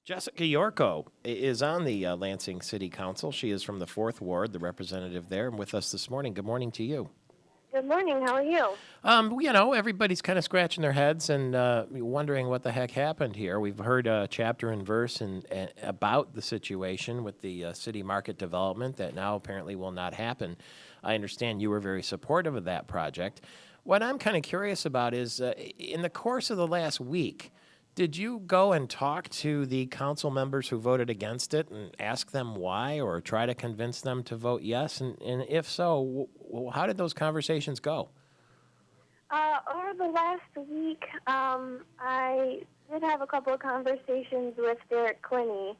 Jessica Yorko is on the Lansing City Council. She is from the 4th Ward, the representative there, and with us this morning. Good morning to you. Good morning. How are you? Everybody's kind of scratching their heads and wondering what the heck happened here. We've heard chapter and verse about the situation with the city market development that now apparently will not happen. I understand you were very supportive of that project. What I'm kind of curious about is in the course of the last week, did you go and talk to the council members who voted against it and ask them why or try to convince them to vote yes? And if so, how did those conversations go? Over the last week, I did have a couple of conversations with Derek Quinney,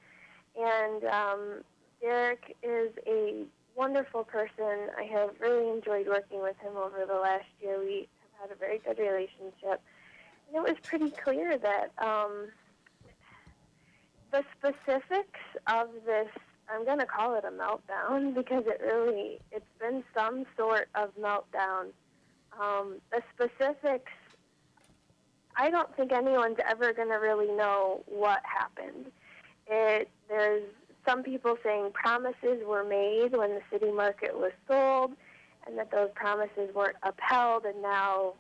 and Derek is a wonderful person. I have really enjoyed working with him over the last year. We have had a very good relationship. And it was pretty clear that the specifics of this, I'm going to call it a meltdown because it's been some sort of meltdown. The specifics, I don't think anyone's ever going to really know what happened. There's some people saying promises were made when the city market was sold and that those promises weren't upheld, and now,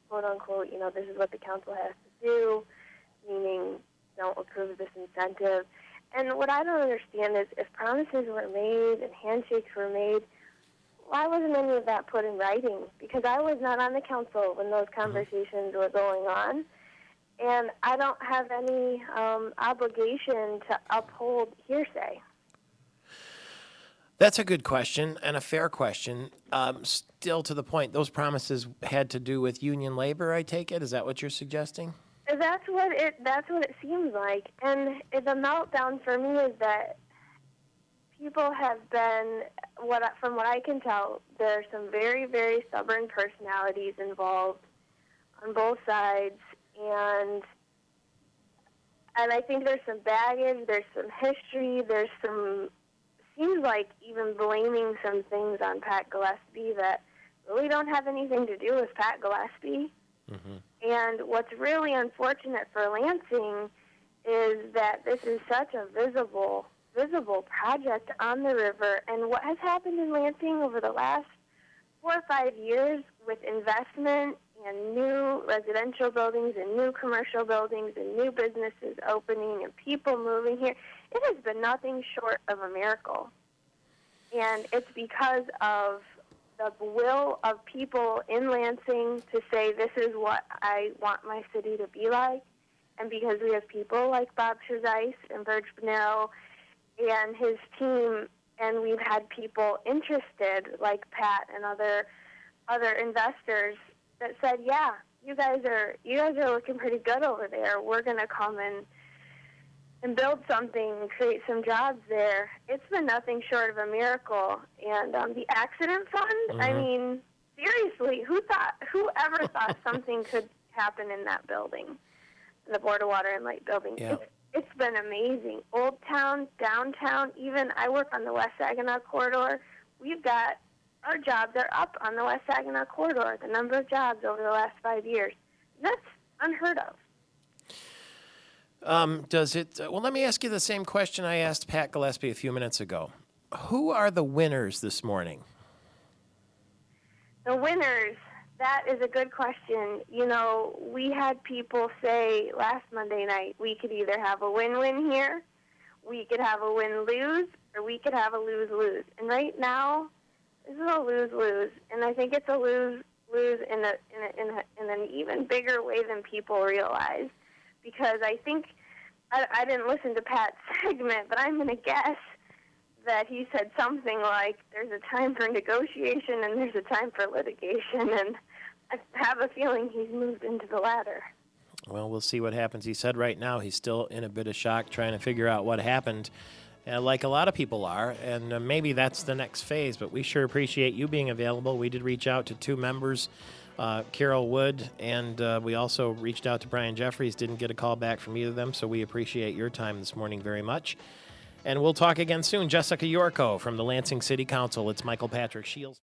quote unquote, this is what the council has to do, meaning don't approve this incentive. And what I don't understand is if promises were made and handshakes were made, why wasn't any of that put in writing? Because I was not on the council when those conversations were going on, and I don't have any obligation to uphold hearsay. That's a good question and a fair question. Still to the point, those promises had to do with union labor, I take it? Is that what you're suggesting? That's what it seems like. And the meltdown for me is that people have been, from what I can tell, there are some very, very stubborn personalities involved on both sides, and I think there's some baggage, there's some history, seems like even blaming some things on Pat Gillespie that really don't have anything to do with Pat Gillespie. Mm-hmm. And what's really unfortunate for Lansing is that this is such a visible project on the river. And what has happened in Lansing over the last 4 or 5 years with investment and new residential buildings and new commercial buildings and new businesses opening and people moving here, it has been nothing short of a miracle. And it's because of the will of people in Lansing to say this is what I want my city to be like, and because we have people like Bob Chazais and Burge Bonero and his team, and we've had people interested like Pat and other investors that said, yeah, you guys are looking pretty good over there. We're going to come and build something and create some jobs there. It's been nothing short of a miracle. And the accident fund, mm-hmm. I mean, seriously, whoever thought something could happen in that building, the Board of Water and Light building? Yeah. It's been amazing. Old Town, downtown, even I work on the West Saginaw corridor. We've got our jobs are up on the West Saginaw corridor, the number of jobs over the last 5 years. That's unheard of. Well, let me ask you the same question I asked Pat Gillespie a few minutes ago. Who are the winners this morning? The winners, that is a good question. We had people say last Monday night we could either have a win-win here, we could have a win-lose, or we could have a lose-lose. And right now, this is a lose-lose, and I think it's a lose-lose in an even bigger way than people realize. Because I think, I didn't listen to Pat's segment, but I'm going to guess that he said something like, there's a time for negotiation and there's a time for litigation, and I have a feeling he's moved into the latter. Well, we'll see what happens. He said right now he's still in a bit of shock trying to figure out what happened, like a lot of people are, and maybe that's the next phase, but we sure appreciate you being available. We did reach out to 2 members, Carol Wood, and we also reached out to Brian Jeffries. Didn't get a call back from either of them, so we appreciate your time this morning very much. And we'll talk again soon. Jessica Yorko from the Lansing City Council. It's Michael Patrick Shields.